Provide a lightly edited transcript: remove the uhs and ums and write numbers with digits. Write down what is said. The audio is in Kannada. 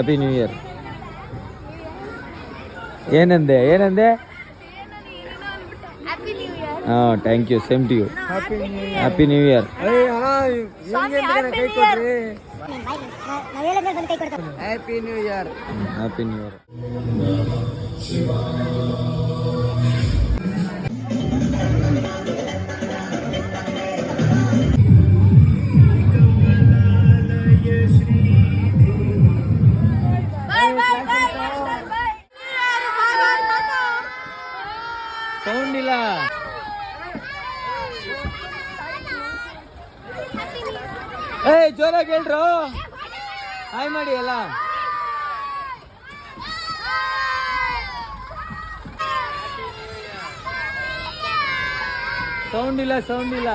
Happy new year. ಏನಂದೆ ಏನಂದೆ? ಹಾಂ thank you, same to you. Happy new year. Happy new year. Happy new year. Sound ಇಲ್ಲ. ಏಯ್ ಜೋರಾಗಿ ಹೇಳ್ರು, ಹಾಯ್ ಮಾಡಿ ಎಲ್ಲ. ಸೌಂಡ್ ಇಲ್ಲ, ಸೌಂಡ್ ಇಲ್ಲ.